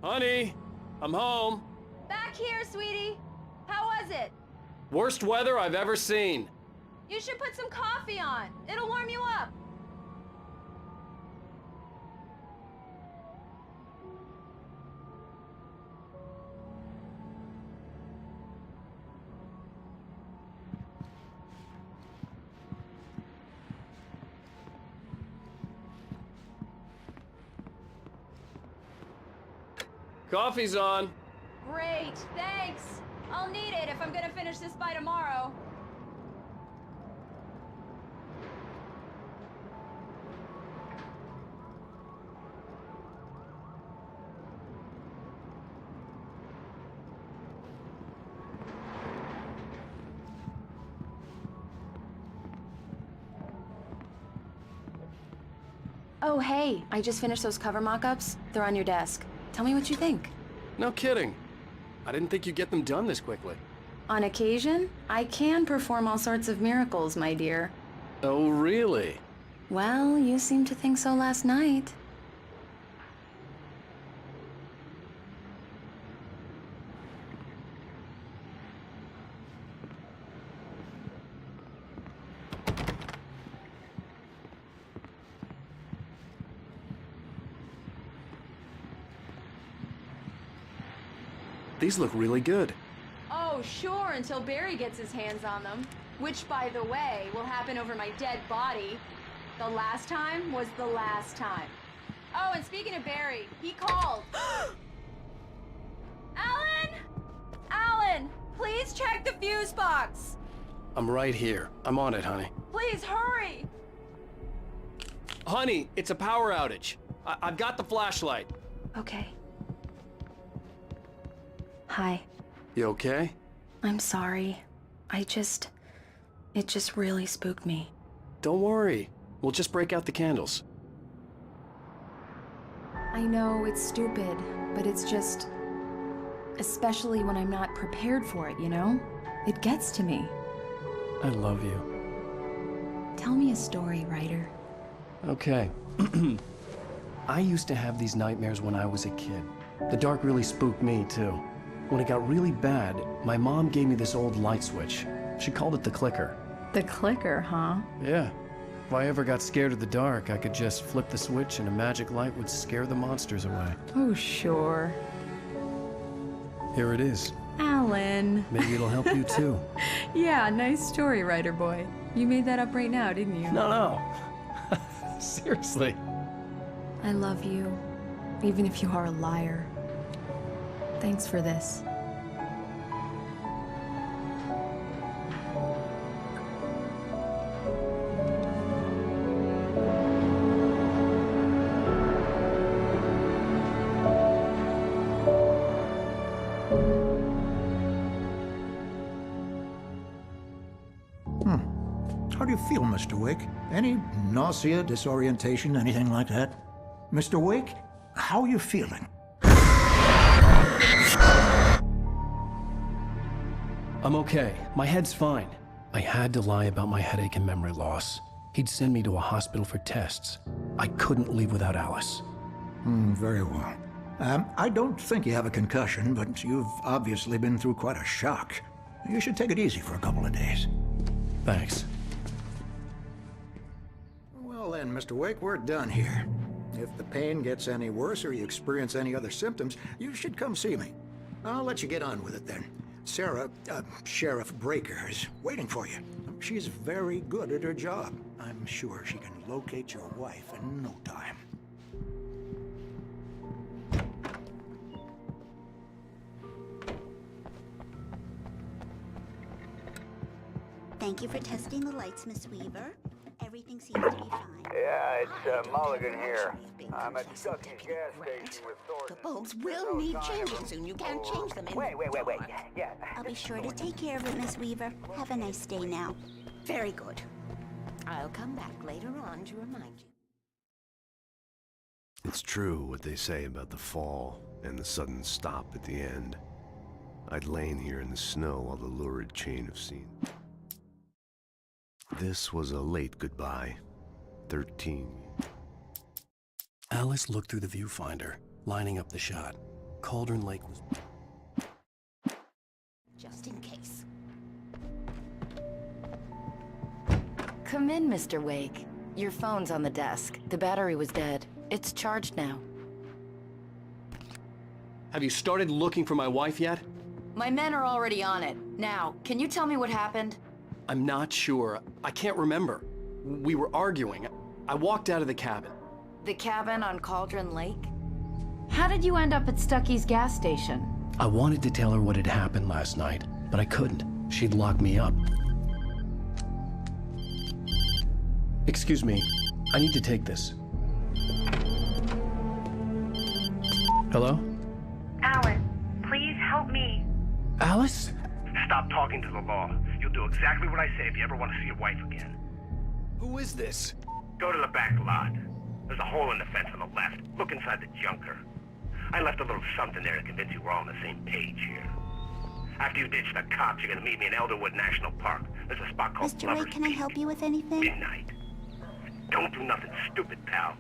Honey, I'm home. Back here, sweetie. How was it? Worst weather I've ever seen. You should put some coffee on. It'll warm you up. Coffee's on. Great, thanks. I'll need it if I'm gonna finish this by tomorrow. Oh, hey, I just finished those cover mock-ups. They're on your desk. Tell me what you think. No kidding. I didn't think you'd get them done this quickly. On occasion, I can perform all sorts of miracles, my dear. Oh, really? Well, you seemed to think so last night. These look really good. Oh, sure, until Barry gets his hands on them. Which, by the way, will happen over my dead body. The last time was the last time. Oh, and speaking of Barry, he called. Alan! Alan, please check the fuse box. I'm right here. I'm on it, honey. Please, hurry! Honey, it's a power outage. I've got the flashlight. Okay. Hi. You okay? I'm sorry. It just really spooked me. Don't worry. We'll just break out the candles. I know it's stupid, but it's just... especially when I'm not prepared for it, you know? It gets to me. I love you. Tell me a story, writer. Okay. I used to have these nightmares when I was a kid. The dark really spooked me, too. When it got really bad, my mom gave me this old light switch. She called it the clicker. The clicker, huh? Yeah. If I ever got scared of the dark, I could just flip the switch and a magic light would scare the monsters away. Oh, sure. Here it is. Alan. Maybe it'll help you too. Yeah, nice story, writer boy. You made that up right now, didn't you? No. Seriously. I love you, even if you are a liar. Thanks for this. How do you feel, Mr. Wake? Any nausea, disorientation, anything like that? Mr. Wake, how are you feeling? I'm okay. My head's fine. I had to lie about my headache and memory loss. He'd send me to a hospital for tests. I couldn't leave without Alice. Very well. I don't think you have a concussion, but you've obviously been through quite a shock. You should take it easy for a couple of days. Thanks. Well then, Mr. Wake, we're done here. If the pain gets any worse or you experience any other symptoms, you should come see me. I'll let you get on with it then. Sarah, Sheriff Breaker, is waiting for you. She's very good at her job. I'm sure she can locate your wife in no time. Thank you for testing the lights, Miss Weaver. Everything seems to be fine. Yeah, it's Mulligan here. I'm at Ducky's gas station with Thornton. The bulbs will need changing soon. You can't change them in... Wait. Yeah. I'll be sure to take care of it, Miss Weaver. Have a nice day now. Very good. I'll come back later on to remind you. It's true what they say about the fall and the sudden stop at the end. I'd lain here in the snow while the lurid chain of scene. This was a late goodbye. 13. Alice looked through the viewfinder, lining up the shot. Cauldron Lake was... Just in case. Come in, Mr. Wake. Your phone's on the desk. The battery was dead. It's charged now. Have you started looking for my wife yet? My men are already on it. Now, can you tell me what happened? I'm not sure. I can't remember. We were arguing. I walked out of the cabin. The cabin on Cauldron Lake? How did you end up at Stucky's gas station? I wanted to tell her what had happened last night, but I couldn't. She'd lock me up. Excuse me. I need to take this. Hello? Alice, please help me. Alice? Stop talking to the law. You'll do exactly what I say if you ever want to see your wife again. Who is this? Go to the back lot. There's a hole in the fence on the left. Look inside the junker. I left a little something there to convince you we're all on the same page here. After you ditch the cops, you're gonna meet me in Elderwood National Park. There's a spot called Mr. Lover's Wake, can I Peak. help you with anything? Midnight. Don't do nothing stupid, pal.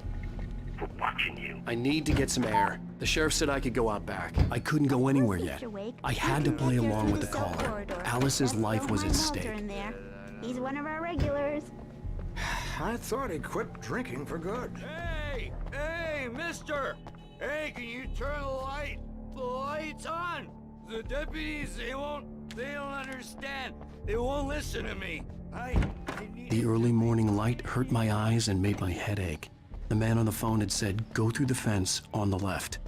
We're watching you. I need to get some air. The sheriff said I could go out back. I couldn't go anywhere yet. Mr. Wake, I had to you can play get along through with the the cell caller. corridor. Alice's Let's life go was at find stake. Walter in there. He's one of our regulars. I thought he quit drinking for good. Hey! Hey, mister! Hey, can you turn the light? The light's on! The deputies, they don't understand. They won't listen to me. I need... The early morning light hurt my eyes and made my head ache. The man on the phone had said, go through the fence on the left.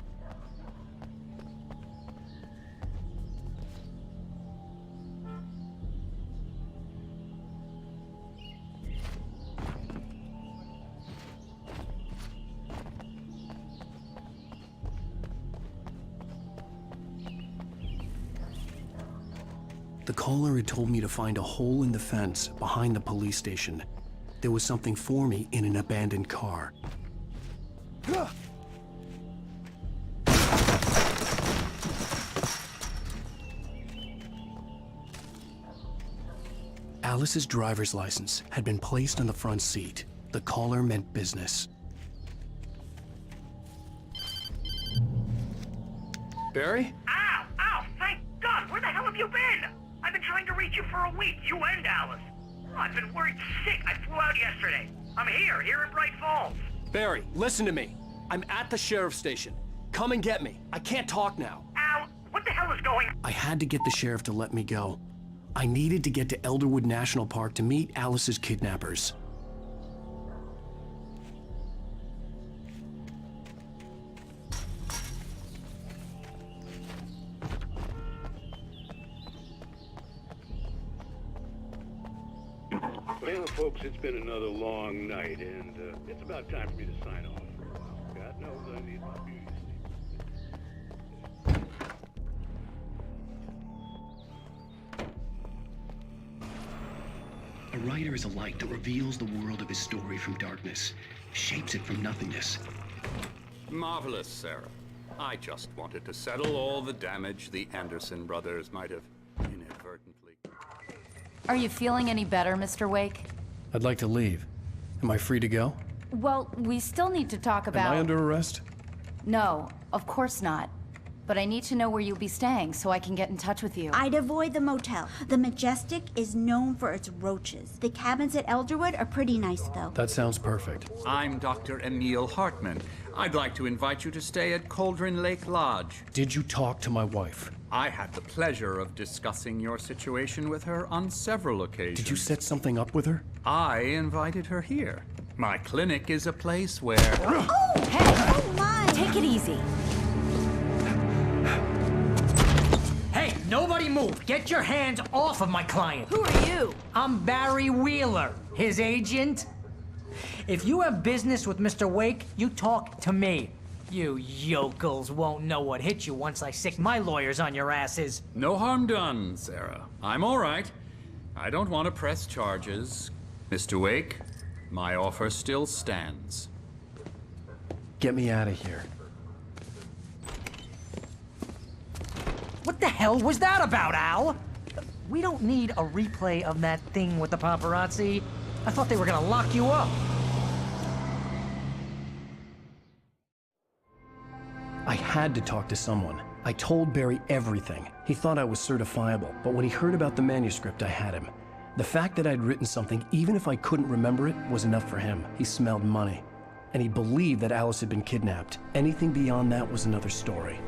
The caller had told me to find a hole in the fence behind the police station. There was something for me in an abandoned car. Alice's driver's license had been placed on the front seat. The caller meant business. Barry? Ow! Ow! Thank God! Where the hell have you been? I've been trying to reach you for a week, you and Alice. Oh, I've been worried sick. I flew out yesterday. I'm here in Bright Falls. Barry, listen to me. I'm at the sheriff's station. Come and get me. I can't talk now. Al, what the hell is going on? I had to get the sheriff to let me go. I needed to get to Elderwood National Park to meet Alice's kidnappers. Well, folks, it's been another long night, and it's about time for me to sign off for a while. God knows I need my beauty sleep. A writer is a light that reveals the world of his story from darkness, shapes it from nothingness. Marvelous, Sarah. I just wanted to settle all the damage the Anderson brothers might have inadvertently... Are you feeling any better, Mr. Wake? I'd like to leave. Am I free to go? Well, we still need to talk about... Am I under arrest? No, of course not. But I need to know where you'll be staying so I can get in touch with you. I'd avoid the motel. The Majestic is known for its roaches. The cabins at Elderwood are pretty nice, though. That sounds perfect. I'm Dr. Emil Hartman. I'd like to invite you to stay at Cauldron Lake Lodge. Did you talk to my wife? I had the pleasure of discussing your situation with her on several occasions. Did you set something up with her? I invited her here. My clinic is a place where... Oh! Hey! Oh, my! Take it easy. Hey, nobody move! Get your hands off of my client! Who are you? I'm Barry Wheeler, his agent. If you have business with Mr. Wake, you talk to me. You yokels won't know what hit you once I sick my lawyers on your asses. No harm done, Sarah. I'm all right. I don't want to press charges. Mr. Wake, my offer still stands. Get me out of here. What the hell was that about, Al? We don't need a replay of that thing with the paparazzi. I thought they were gonna lock you up. I had to talk to someone. I told Barry everything. He thought I was certifiable, but when he heard about the manuscript, I had him. The fact that I'd written something, even if I couldn't remember it, was enough for him. He smelled money. And he believed that Alice had been kidnapped. Anything beyond that was another story.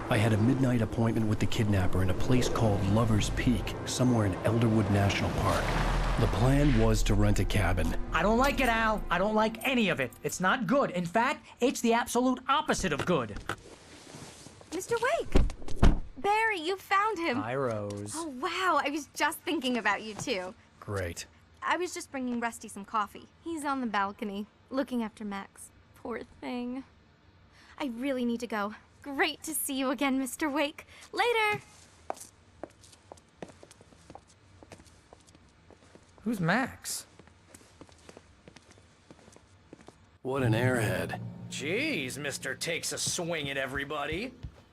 I had a midnight appointment with the kidnapper in a place called Lover's Peak, somewhere in Elderwood National Park. The plan was to rent a cabin. I don't like it, Al. I don't like any of it. It's not good. In fact, it's the absolute opposite of good. Mr. Wake! Barry, you found him. Hi, Rose. Oh, wow. I was just thinking about you, too. Great. I was just bringing Rusty some coffee. He's on the balcony, looking after Max. Poor thing. I really need to go. Great to see you again, Mr. Wake. Later! Who's Max? What an airhead. Jeez, Mr. Takes a swing at everybody.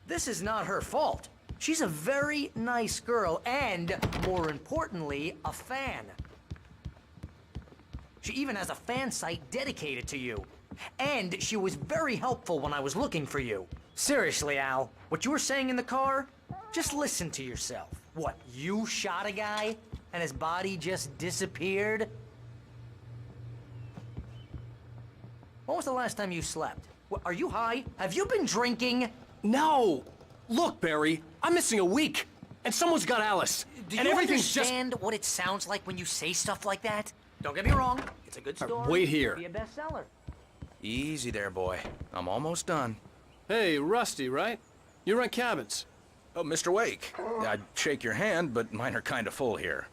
This is not her fault. She's a very nice girl and, more importantly, a fan. She even has a fan site dedicated to you. And she was very helpful when I was looking for you. Seriously, Al, what you were saying in the car? Just listen to yourself. What, you shot a guy and his body just disappeared? When was the last time you slept? What, are you high? Have you been drinking? No! Look, Barry, I'm missing a week, and someone's got Alice. Do and you everything's understand what it sounds like when you say stuff like that? Don't get me wrong, it's a good story. Wait here. Be a bestseller. Easy there, boy. I'm almost done. Hey, Rusty, right? You rent cabins. Oh, Mr. Wake. I'd shake your hand, but mine are kind of full here.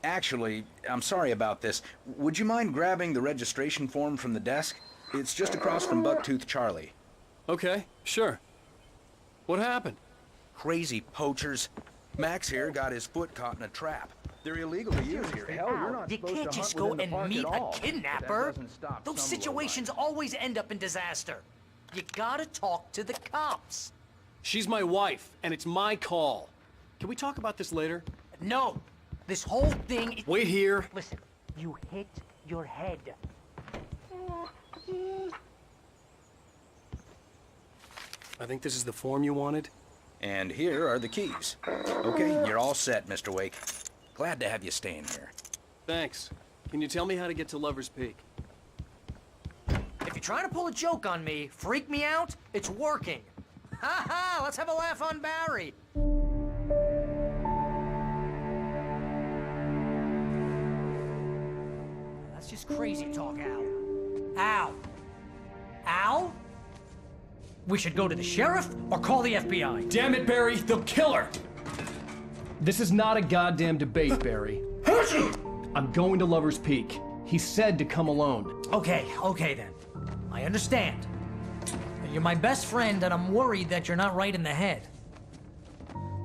Actually, I'm sorry about this. Would you mind grabbing the registration form from the desk? It's just across from Bucktooth Charlie. Okay, sure. What happened? Crazy poachers. Max here got his foot caught in a trap. They're illegal to use here. Hell, you're not You supposed can't to just hunt go within the and park meet at a all. kidnapper. That doesn't stop Those some situations lowlife. always end up in disaster. You gotta talk to the cops. She's my wife, and it's my call. Can we talk about this later? No, this whole thing is... Wait here. Listen, you hit your head. I think this is the form you wanted. And here are the keys. Okay, you're all set, Mr. Wake. Glad to have you staying here. Thanks. Can you tell me how to get to Lover's Peak? If you're trying to pull a joke on me, freak me out, it's working. Ha ha, let's have a laugh on Barry. That's just crazy talk, Al. Al? Al? We should go to the sheriff or call the FBI. Damn it, Barry, they'll kill her! This is not a goddamn debate, Barry. I'm going to Lover's Peak. He said to come alone. Okay then. I understand. You're my best friend, and I'm worried that you're not right in the head.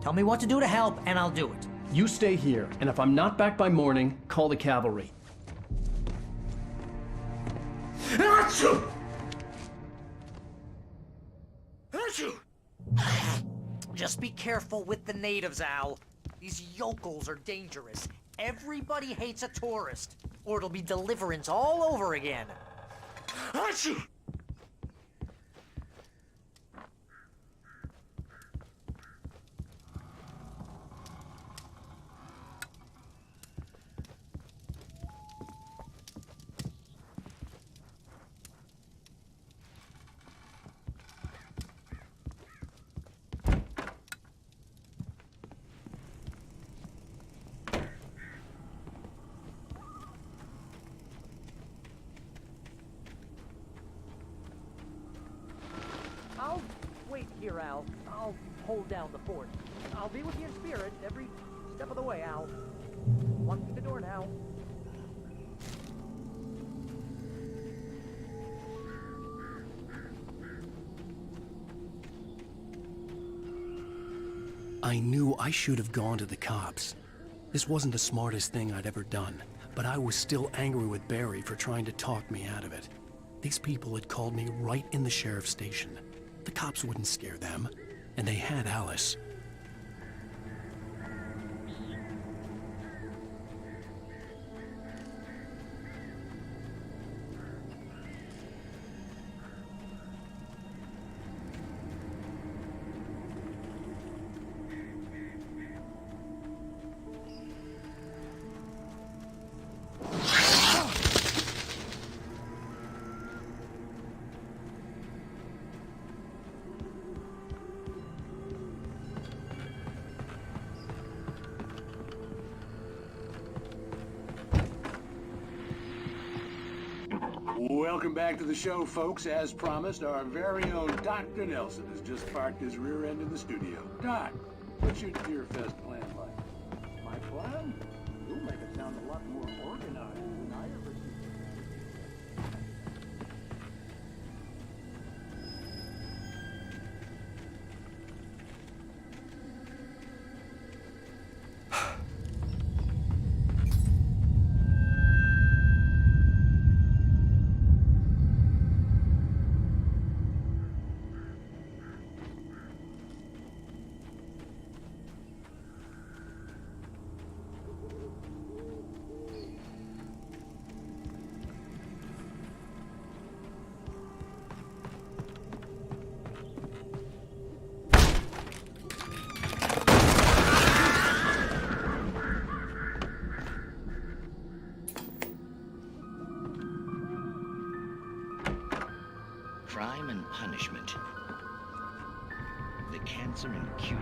Tell me what to do to help, and I'll do it. You stay here, and if I'm not back by morning, call the cavalry. Just be careful with the natives, Al. These yokels are dangerous. Everybody hates a tourist, or it'll be Deliverance all over again. I'll wait here, Al. I'll hold down the fort. I'll be with you in spirit every step of the way, Al. Walking the door now. I knew I should have gone to the cops. This wasn't the smartest thing I'd ever done, but I was still angry with Barry for trying to talk me out of it. These people had called me right in the sheriff's station. The cops wouldn't scare them, and they had Alice. Welcome back to the show, folks. As promised, our very own Dr. Nelson has just parked his rear end in the studio. Doc, what's your Deer Fest plan like? My plan? You'll make it sound a lot more organized than I ever did. Crime and punishment. The cancer and cures.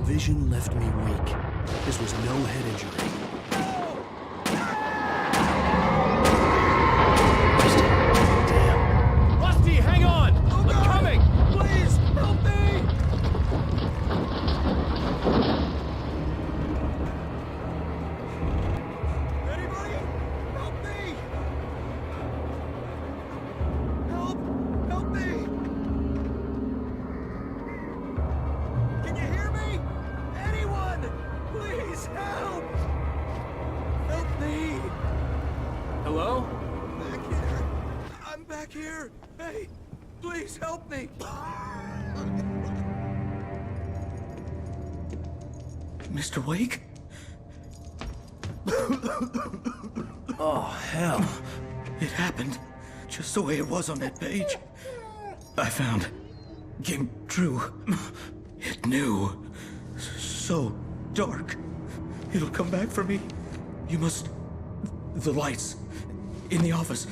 Vision left me weak. This was no head injury. Rusty, damn. Rusty, hang on! I'm coming! Please, help me! Anybody? Help me! Help me! Can you hear me? Anyone! Please help! Help me! Hello? Back here. I'm back here. Hey, please help me. Mr. Wake? Oh, hell. It happened just the way it was on that page. I found. Came true. It knew. So dark. It'll come back for me. You must... The lights. In the office.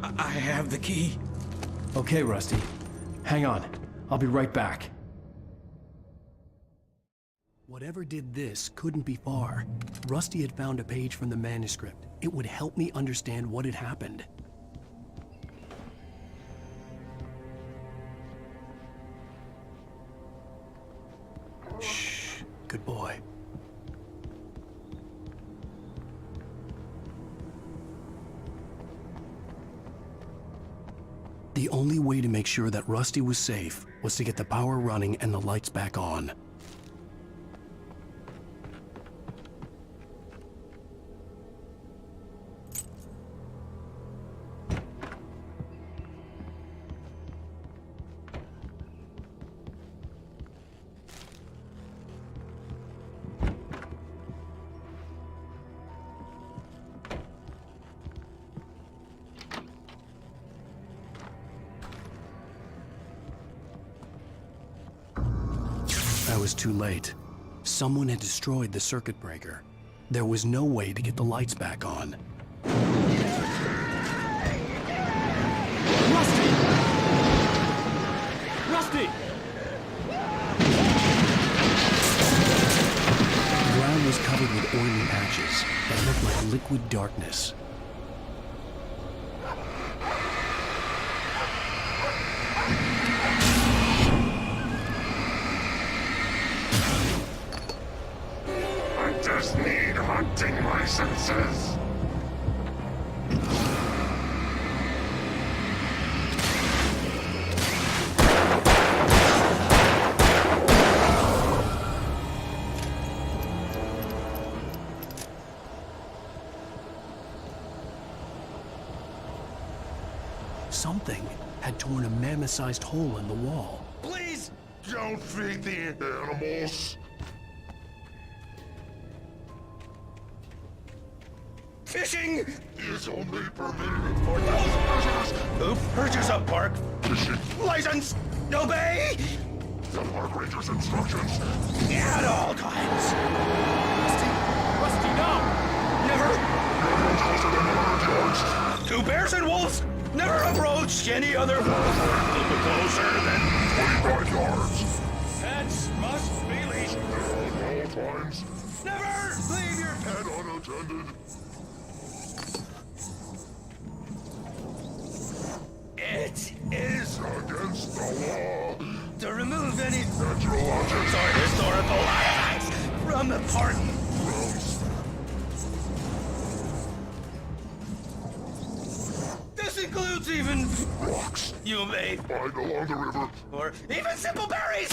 I have the key. Okay, Rusty. Hang on. I'll be right back. Whatever did this couldn't be far. Rusty had found a page from the manuscript. It would help me understand what had happened. Shh. Good boy. The only way to make sure that Rusty was safe was to get the power running and the lights back on. I was too late. Someone had destroyed the circuit breaker. There was no way to get the lights back on. Rusty! Rusty! The ground was covered with oily patches that looked like liquid darkness. I just need hunting licenses. Something had torn a mammoth-sized hole in the wall. Please don't feed the animals. Fishing is only permitted for those persons who purchase a park fishing license. Obey the park ranger's instructions. at all times. Rusty, no! Never. No closer than 100 yards. To bears and wolves, never approach any other closer than 25 yards. pets must be leashed. At all times. Never leave your Pet unattended. It is Against the law. to remove any Natural objects or historical artifacts from the park. gross. This includes even Rocks. you may, Find along the river. or even simple berries.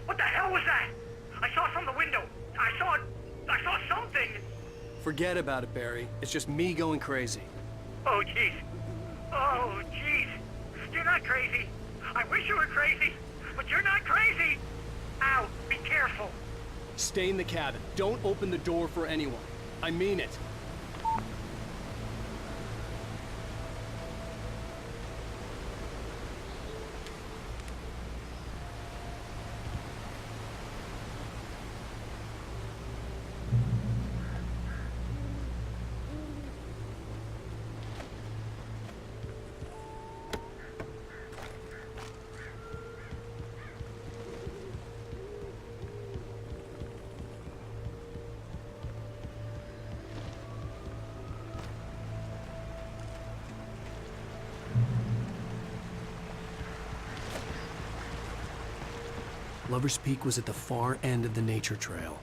What the hell was that? I saw from the window. I saw something. Forget about it, Barry. It's just me going crazy. Oh, jeez. Oh, jeez. You're not crazy. I wish you were crazy, but you're not crazy. Ow, be careful. Stay in the cabin. Don't open the door for anyone. I mean it. Lover's Peak was at the far end of the nature trail.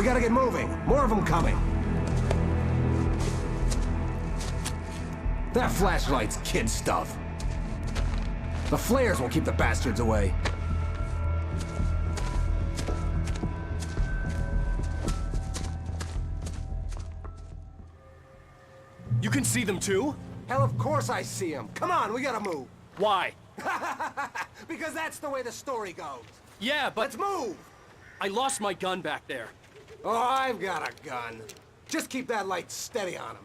we gotta get moving. More of them coming. That flashlight's kid stuff. The flares will keep the bastards away. You can see them too? Hell, of course I see them. Come on, we gotta move. Why? Because that's the way the story goes. Yeah, but... Let's move! I lost my gun back there. Oh, I've got a gun. Just keep that light steady on him.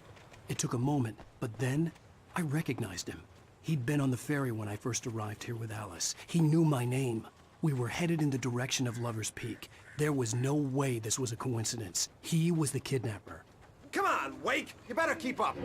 It took a moment, but then I recognized him. He'd been on the ferry when I first arrived here with Alice. He knew my name. We were headed in the direction of Lover's Peak. There was no way this was a coincidence. He was the kidnapper. Come on, Wake! You better keep up.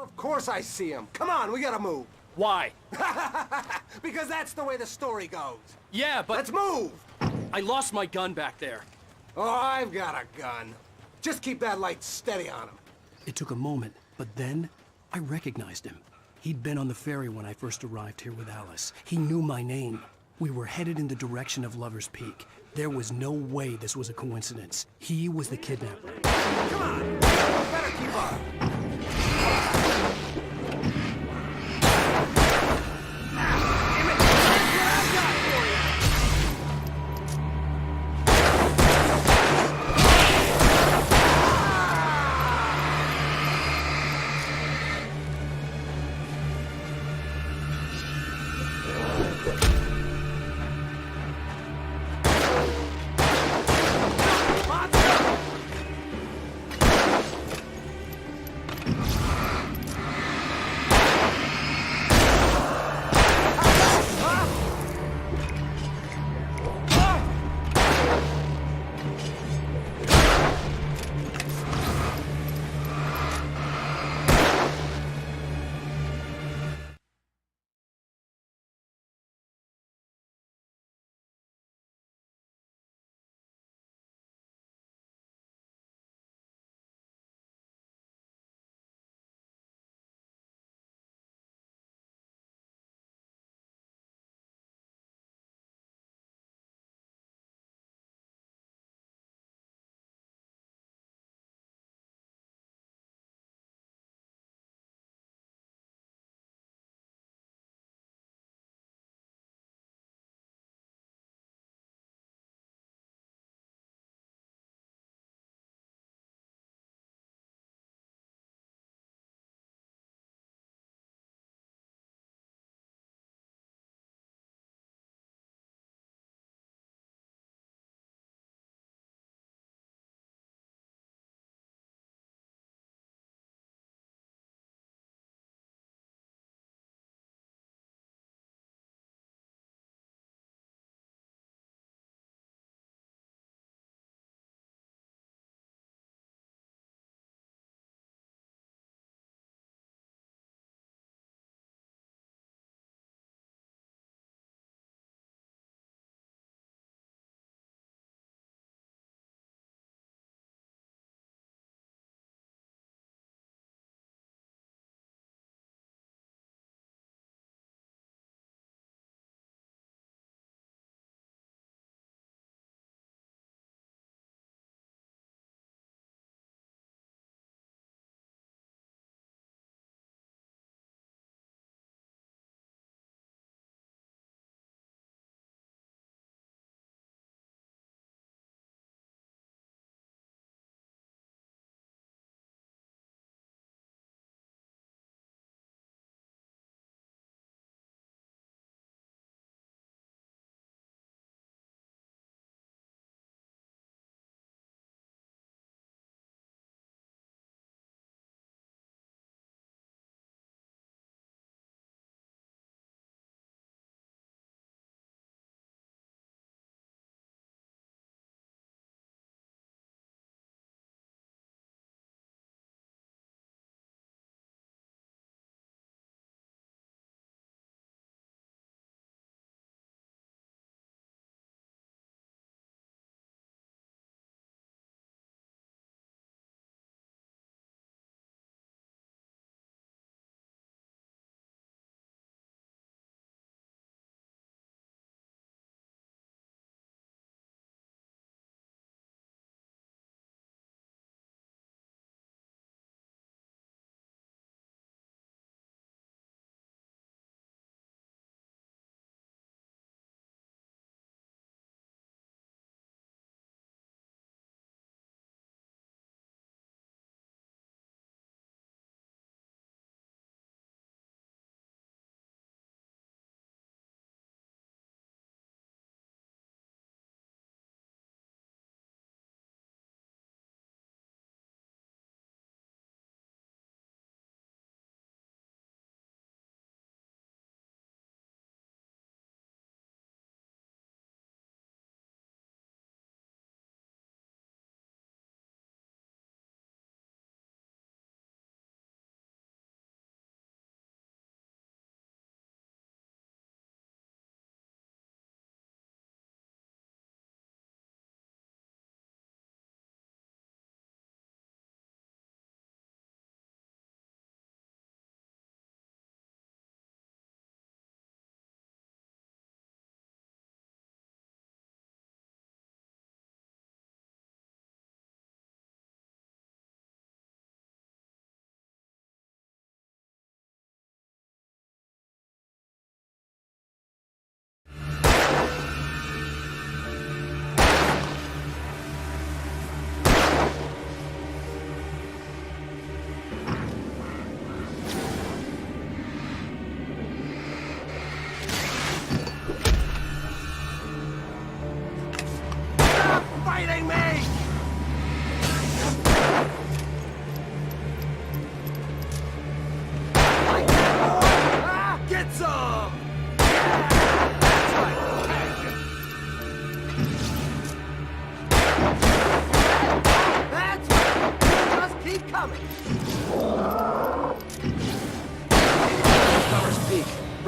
Of course I see him. Come on, we gotta move. Why? Because that's the way the story goes. Yeah, but... Let's move! I lost my gun back there. Oh, I've got a gun. Just keep that light steady on him. It took a moment, but then I recognized him. He'd been on the ferry when I first arrived here with Alice. He knew my name. We were headed in the direction of Lover's Peak. There was no way this was a coincidence. He was the kidnapper. Come on! You better keep up.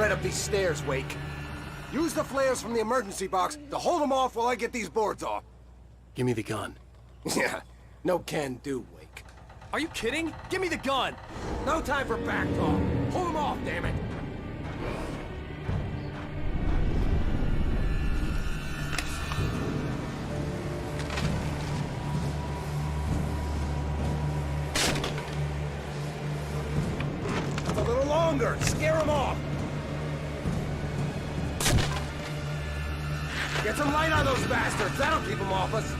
right up these stairs, Wake. Use the flares from the emergency box to hold them off while I get these boards off. Give me the gun. Yeah, no can do, Wake. Are you kidding? Give me the gun! No time for back talk. Hold them off, damn it. A little longer. Scare them off. Get some light on those bastards. That'll keep them off us.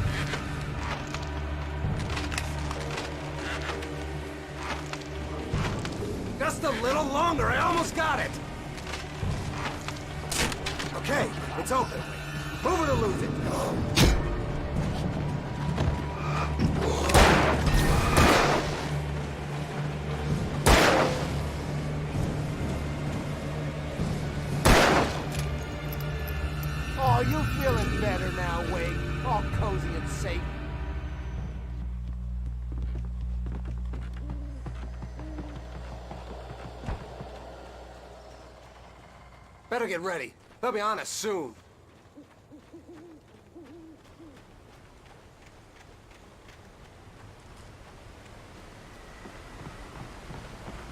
Just a little longer. I almost got it. Okay, it's open. Move it or lose it. Oh, you feeling better now, Wade? All cozy and safe. Better get ready. They'll be on us soon.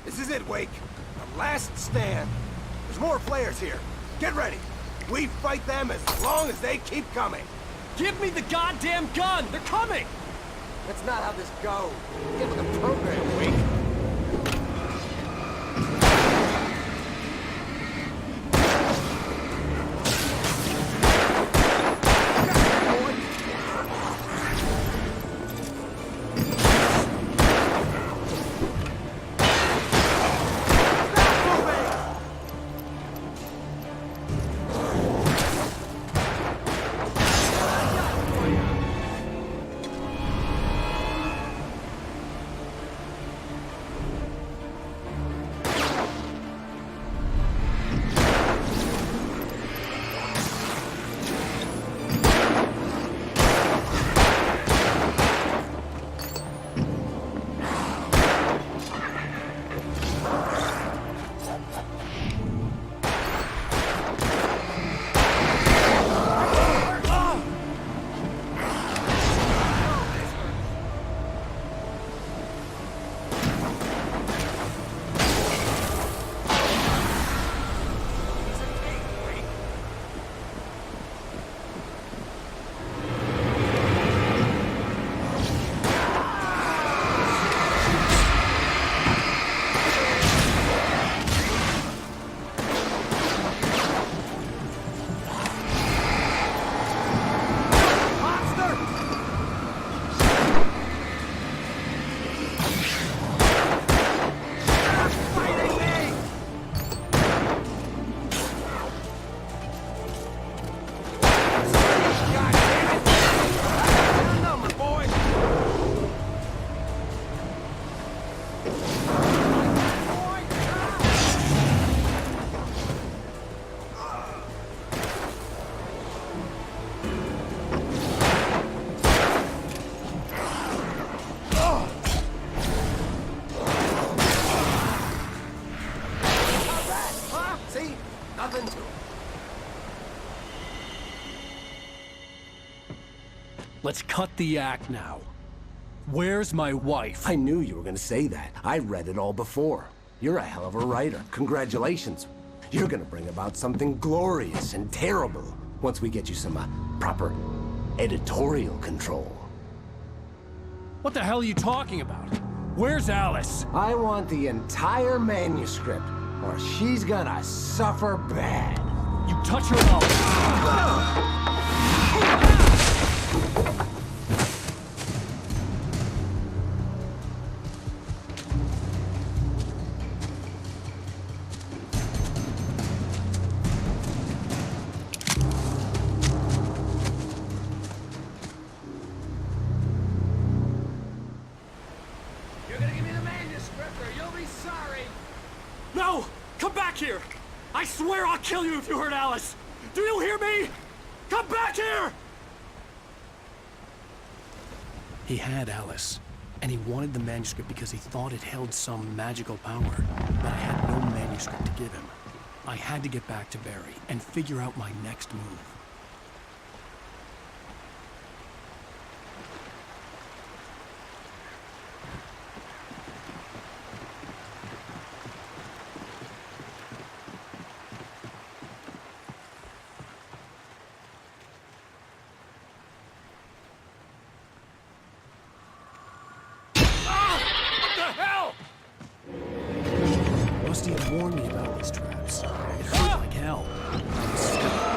This is it, Wake. The last stand. There's more players here. Get ready. We fight them as long as they keep coming. Give me the goddamn gun! They're coming! That's not how this goes. Get with the program, Wake. Let's cut the act now. Where's my wife? I knew you were gonna say that. I read it all before. You're a hell of a writer. Congratulations. You're gonna bring about something glorious and terrible once we get you some proper editorial control. What the hell are you talking about? Where's Alice? I want the entire manuscript, or she's gonna suffer bad. You touch her mouth. No! Come back here! I swear I'll kill you if you hurt Alice! Do you hear me? Come back here! He had Alice, and he wanted the manuscript because he thought it held some magical power, but I had no manuscript to give him. I had to get back to Barry and figure out my next move. Rusty had warned me about these traps. It hurt like hell. I was stuck.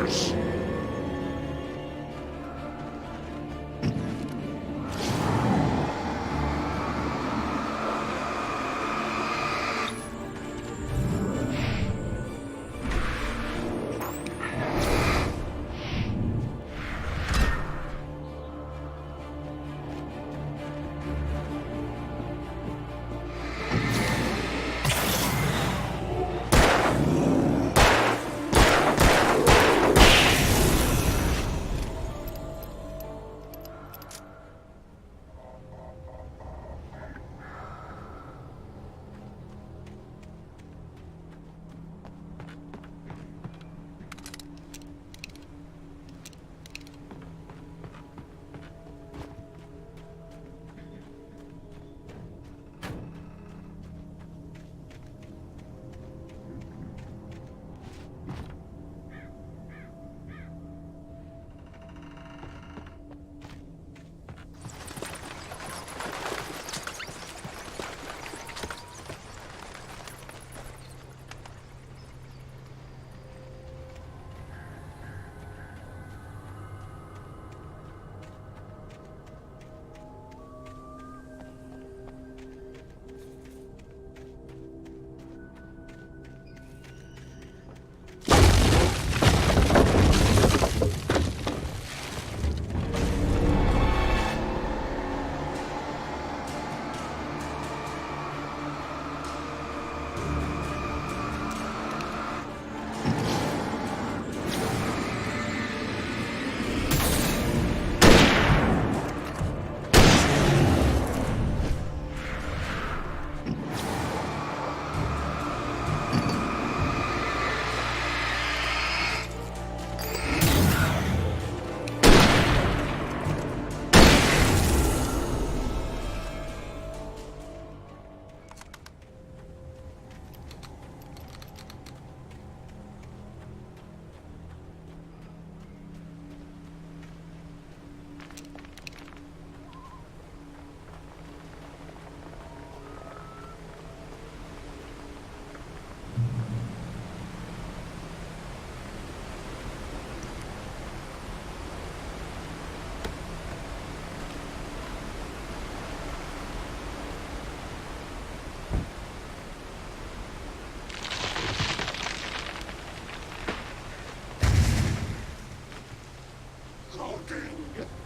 Yes!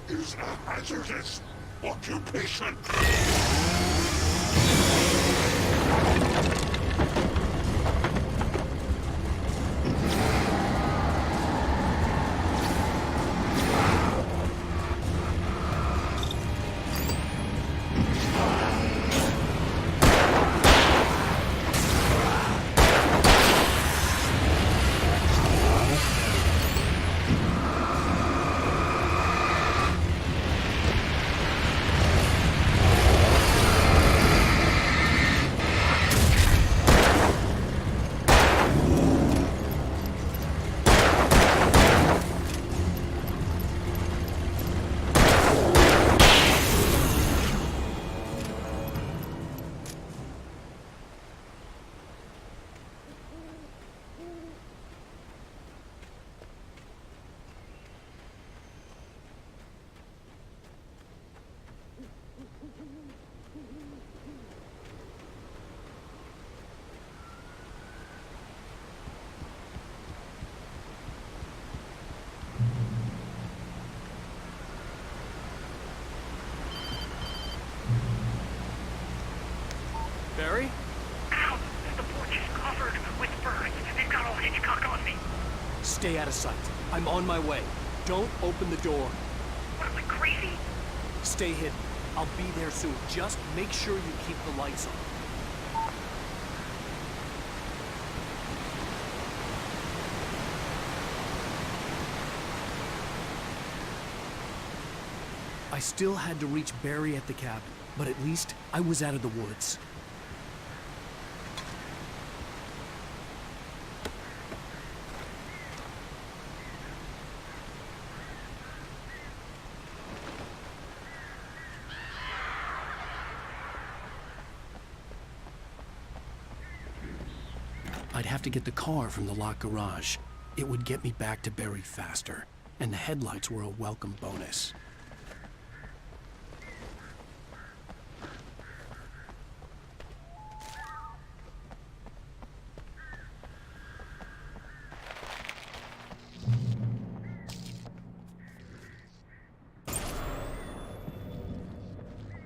Is a hazardous occupation. Barry? Ow! The porch is covered with birds. They've got all Hitchcock on me. Stay out of sight. I'm on my way. Don't open the door. What am I, crazy? Stay hidden. I'll be there soon. Just make sure you keep the lights on. I still had to reach Barry at the cabin, but at least I was out of the woods. I'd have to get the car from the locked garage. It would get me back to Barry faster, and the headlights were a welcome bonus.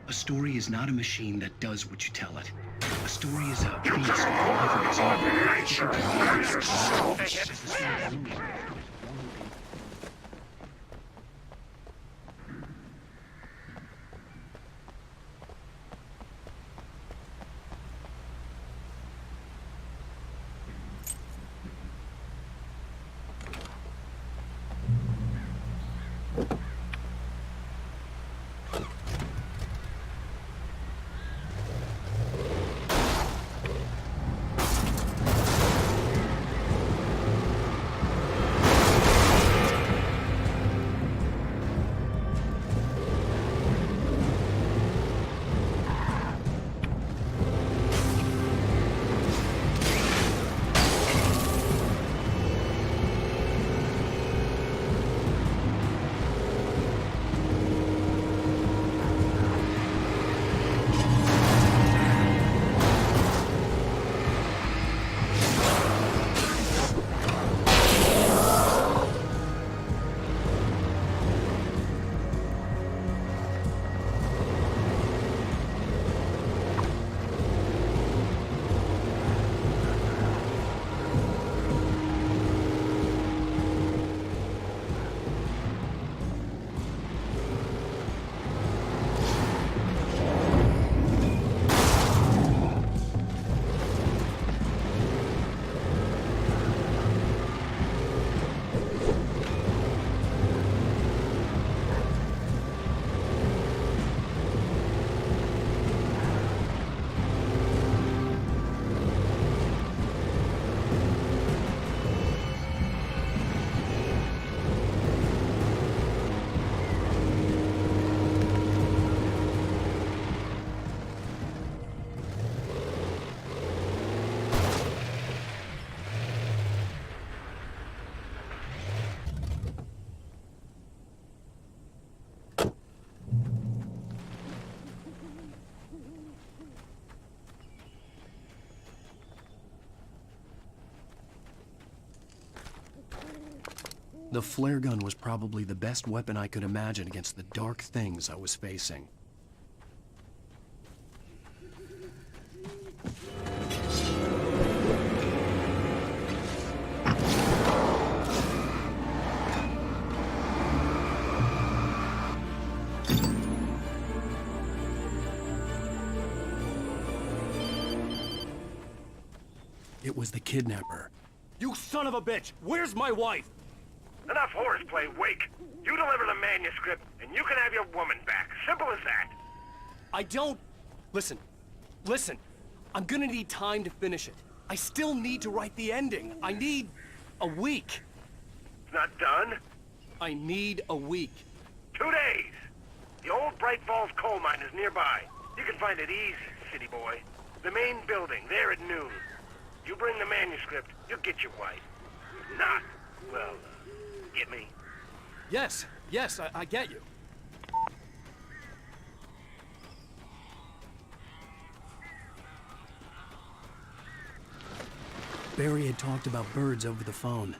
A story is not a machine that does what you tell it. A story is a beast with a life of its own. The flare gun was probably the best weapon I could imagine against the dark things I was facing. It was the kidnapper. You son of a bitch! Where's my wife? Enough horseplay, Wake. You deliver the manuscript, and you can have your woman back. Simple as that. I don't... Listen. I'm gonna need time to finish it. I still need to write the ending. I need a week. It's not done? I need a week. 2 days. The old Bright Falls coal mine is nearby. You can find it easy, city boy. The main building, there at noon. You bring the manuscript, you'll get your wife. If not, well, get me? Yes, I get you. Barry had talked about birds over the phone.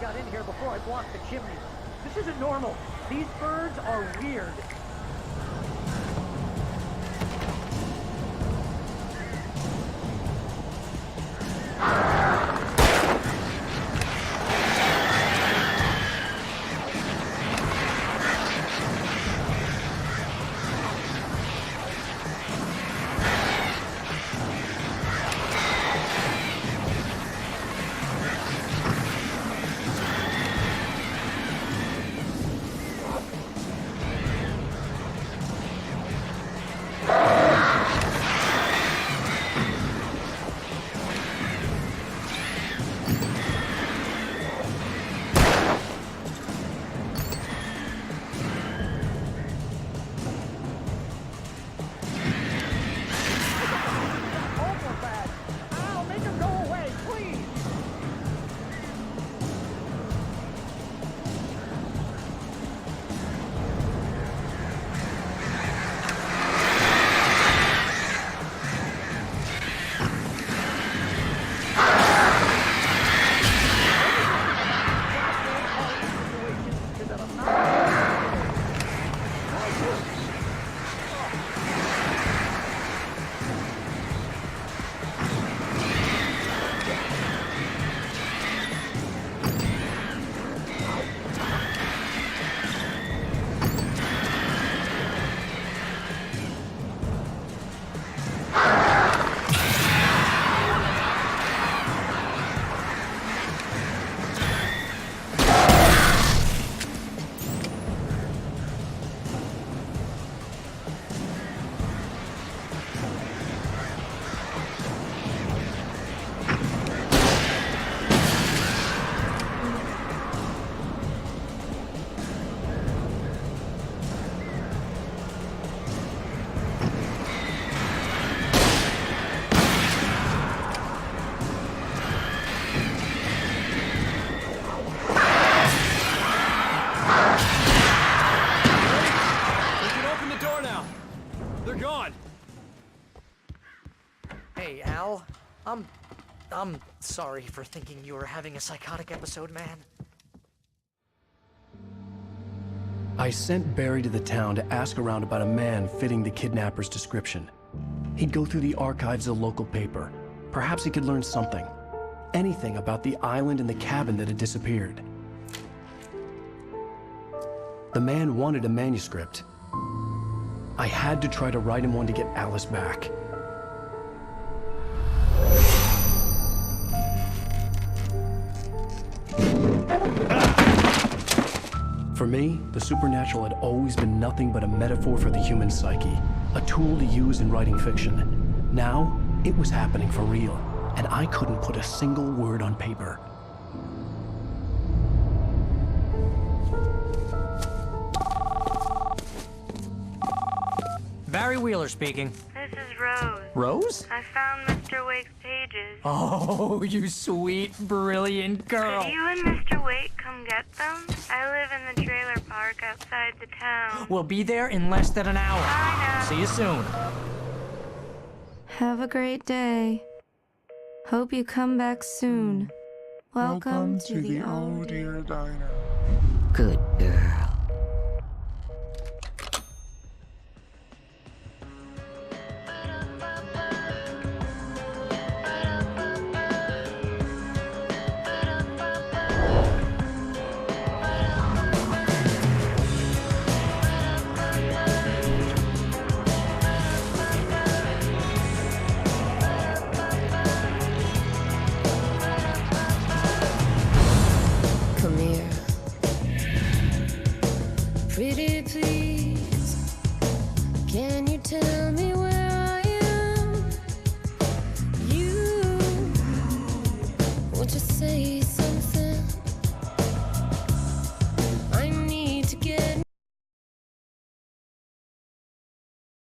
Got in here before I blocked the chimney. This isn't normal. These birds are weird. Hey, Al. I'm sorry for thinking you were having a psychotic episode, man. I sent Barry to the town to ask around about a man fitting the kidnapper's description. He'd go through the archives of the local paper. Perhaps he could learn something. Anything about the island and the cabin that had disappeared. The man wanted a manuscript. I had to try to write him one to get Alice back. For me, the supernatural had always been nothing but a metaphor for the human psyche, a tool to use in writing fiction. Now, it was happening for real, and I couldn't put a single word on paper. Barry Wheeler speaking. This is Rose. Rose? I found Mr. Wake's pages. Oh, you sweet, brilliant girl. Could you and Mr. Wake come get them? I live in the trailer park outside the town. We'll be there in less than an hour. Bye now. See you soon. Have a great day. Hope you come back soon. Welcome to the Oh Dear Diner. Good girl.